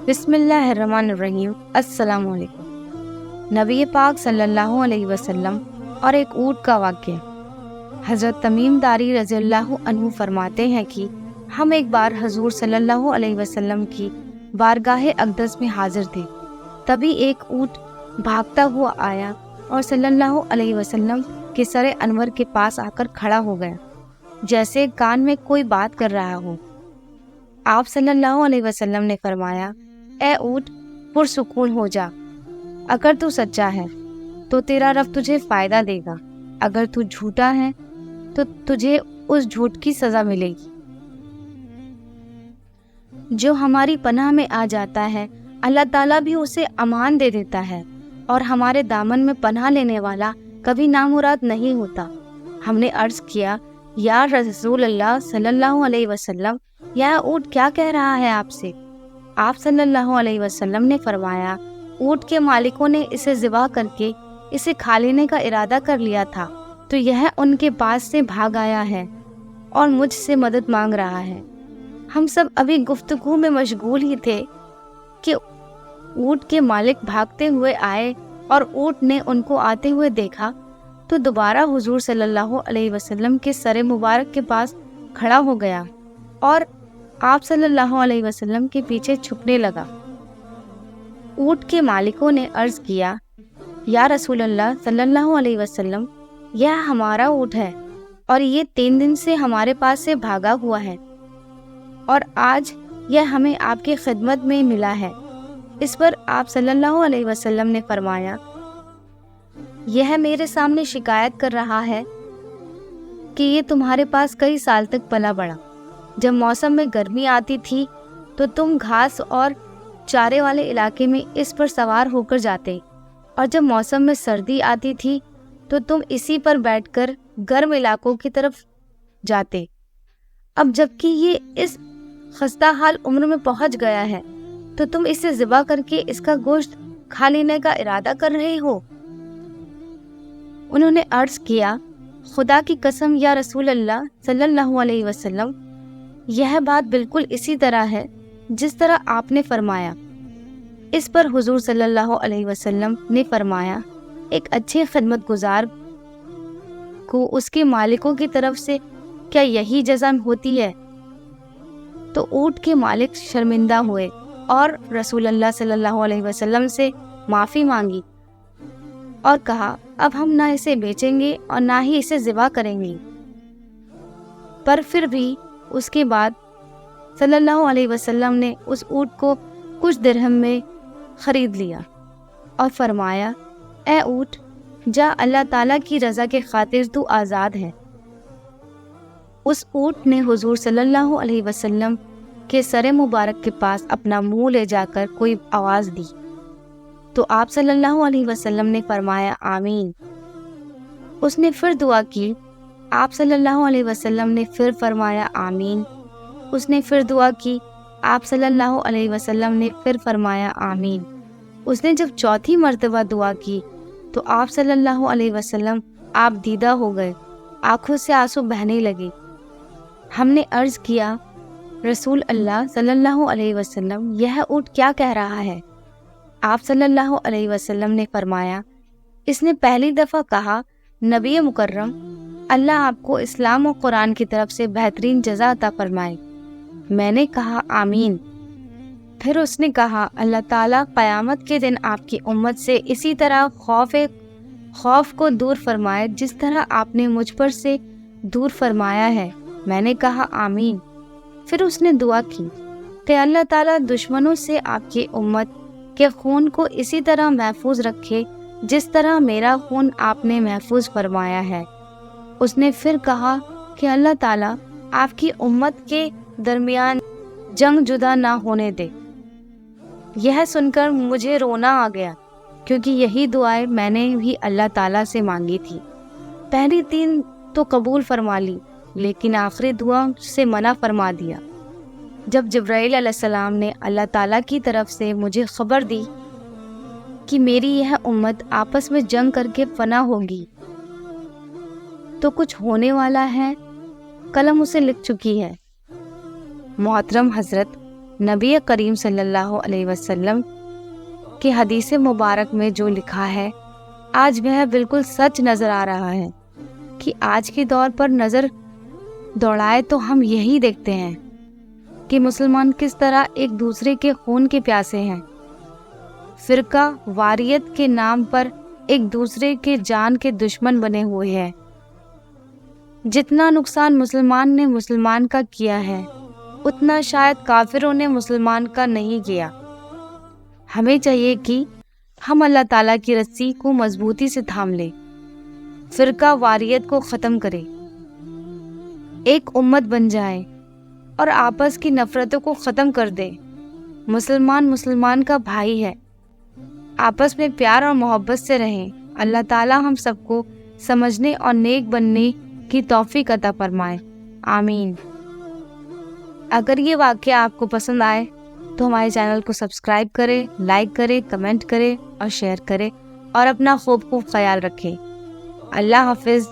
بسم اللہ الرحمن الرحیم۔ السلام علیکم۔ نبی پاک صلی اللہ علیہ وسلم اور ایک اونٹ کا واقعہ۔ حضرت تمیم داری رضی اللہ عنہ فرماتے ہیں کہ ہم ایک بار حضور صلی اللہ علیہ وسلم کی بارگاہ اقدس میں حاضر تھے۔ تبھی ایک اونٹ بھاگتا ہوا آیا اور صلی اللہ علیہ وسلم کے سر انور کے پاس آ کر کھڑا ہو گیا، جیسے کان میں کوئی بات کر رہا ہو۔ آپ صلی اللہ علیہ وسلم نے فرمایا، اے اونٹ، پرسکون ہو جا۔ اگر تو سچا ہے تو تیرا رب تجھے فائدہ دے گا، اگر تو جھوٹا ہے تو تجھے اس جھوٹ کی سزا ملے گی۔ جو ہماری پناہ میں آ جاتا ہے اللہ تعالیٰ بھی اسے امان دے دیتا ہے، اور ہمارے دامن میں پناہ لینے والا کبھی نامراد نہیں ہوتا۔ ہم نے عرض کیا، یا رسول اللہ صلی اللہ علیہ وسلم، یہ اونٹ کیا کہہ رہا ہے آپ سے؟ آپ صلی اللہ علیہ وسلم نے فرمایا، اونٹ کے مالکوں نے اسے ذبح کر کے اسے کھا لینے کا ارادہ کر لیا تھا، تو یہ ان کے پاس سے بھاگ آیا ہے اور مجھ سے مدد مانگ رہا ہے۔ ہم سب ابھی گفتگو میں مشغول ہی تھے کہ اونٹ کے مالک بھاگتے ہوئے آئے، اور اونٹ نے ان کو آتے ہوئے دیکھا تو دوبارہ حضور صلی اللہ علیہ وسلم کے سر مبارک کے پاس کھڑا ہو گیا اور آپ صلی اللہ علیہ وسلم کے پیچھے چھپنے لگا۔ اونٹ کے مالکوں نے عرض کیا، یا رسول اللہ صلی اللہ علیہ وسلم، یہ ہمارا اونٹ ہے اور یہ 3 دن سے ہمارے پاس سے بھاگا ہوا ہے، اور آج یہ ہمیں آپ کی خدمت میں ملا ہے۔ اس پر آپ صلی اللہ علیہ وسلم نے فرمایا، یہ میرے سامنے شکایت کر رہا ہے کہ یہ تمہارے پاس کئی سال تک پلا بڑھا۔ جب موسم میں گرمی آتی تھی تو تم گھاس اور چارے والے علاقے میں اس پر سوار ہو کر جاتے، اور جب موسم میں سردی آتی تھی تو تم اسی پر بیٹھ کر گرم علاقوں کی طرف جاتے۔ اب جبکہ یہ اس خستہ حال عمر میں پہنچ گیا ہے تو تم اسے ذبح کر کے اس کا گوشت کھا لینے کا ارادہ کر رہے ہو۔ انہوں نے عرض کیا، خدا کی قسم یا رسول اللہ صلی اللہ علیہ وسلم، یہ بات بالکل اسی طرح ہے جس طرح آپ نے فرمایا۔ اس پر حضور صلی اللہ علیہ وسلم نے فرمایا، ایک اچھے خدمت گزار کو اس کے مالکوں کی طرف سے کیا یہی جزا ہوتی ہے؟ تو اونٹ کے مالک شرمندہ ہوئے اور رسول اللہ صلی اللہ علیہ وسلم سے معافی مانگی اور کہا، اب ہم نہ اسے بیچیں گے اور نہ ہی اسے ذبح کریں گے۔ پر پھر بھی اس کے بعد صلی اللہ علیہ وسلم نے اس اونٹ کو کچھ درہم میں خرید لیا اور فرمایا، اے اونٹ، جا، اللہ تعالیٰ کی رضا کے خاطر تو آزاد ہے۔ اس اونٹ نے حضور صلی اللہ علیہ وسلم کے سر مبارک کے پاس اپنا منہ لے جا کر کوئی آواز دی تو آپ صلی اللہ علیہ وسلم نے فرمایا، آمین۔ اس نے پھر دعا کی، آپ صلی اللہ علیہ وسلم نے پھر فرمایا، آمین۔ اس نے پھر دعا کی، آپ صلی اللہ علیہ وسلم نے پھر فرمایا، آمین۔ اس نے جب چوتھی مرتبہ دعا کی تو آپ صلی اللہ علیہ وسلم آپ دیدہ ہو گئے، آنکھوں سے آنسو بہنے لگے۔ ہم نے عرض کیا، رسول اللہ صلی اللہ علیہ وسلم، یہ اونٹ کیا کہہ رہا ہے؟ آپ صلی اللہ علیہ وسلم نے فرمایا، اس نے پہلی دفعہ کہا، نبی مکرم، اللہ آپ کو اسلام و قرآن کی طرف سے بہترین جزا عطا فرمائے۔ میں نے کہا، آمین۔ پھر اس نے کہا، اللہ تعالیٰ قیامت کے دن آپ کی امت سے اسی طرح خوف کو دور فرمائے جس طرح آپ نے مجھ پر سے دور فرمایا ہے۔ میں نے کہا، آمین۔ پھر اس نے دعا کی کہ اللہ تعالیٰ دشمنوں سے آپ کی امت کے خون کو اسی طرح محفوظ رکھے جس طرح میرا خون آپ نے محفوظ فرمایا ہے۔ اس نے پھر کہا کہ اللہ تعالیٰ آپ کی امت کے درمیان جنگ جدا نہ ہونے دے۔ یہ سن کر مجھے رونا آ گیا، کیونکہ یہی دعائیں میں نے بھی اللہ تعالیٰ سے مانگی تھی۔ پہلی 3 تو قبول فرما لی، لیکن آخری دعا سے منع فرما دیا۔ جب جبرائیل علیہ السلام نے اللہ تعالیٰ کی طرف سے مجھے خبر دی کہ میری یہ امت آپس میں جنگ کر کے فنا ہوگی، تو کچھ ہونے والا ہے، قلم اسے لکھ چکی ہے۔ محترم حضرت نبی کریم صلی اللہ علیہ وسلم کی حدیث مبارک میں جو لکھا ہے، آج وہ بالکل سچ نظر آ رہا ہے کہ آج کے دور پر نظر دوڑائے تو ہم یہی دیکھتے ہیں کہ مسلمان کس طرح ایک دوسرے کے خون کے پیاسے ہیں، فرقہ واریت کے نام پر ایک دوسرے کے جان کے دشمن بنے ہوئے ہیں۔ جتنا نقصان مسلمان نے مسلمان کا کیا ہے، اتنا شاید کافروں نے مسلمان کا نہیں کیا۔ ہمیں چاہیے کہ ہم اللہ تعالیٰ کی رسی کو مضبوطی سے تھام لیں، فرقہ واریت کو ختم کریں، ایک امت بن جائیں اور آپس کی نفرتوں کو ختم کر دیں۔ مسلمان مسلمان کا بھائی ہے، آپس میں پیار اور محبت سے رہیں۔ اللہ تعالیٰ ہم سب کو سمجھنے اور نیک بننے کی توفیق عطا فرمائے، آمین۔ اگر یہ واقعہ آپ کو پسند آئے تو ہمارے چینل کو سبسکرائب کریں، لائک کریں، کمنٹ کریں اور شیئر کریں، اور اپنا خوب خیال رکھیں۔ اللہ حافظ۔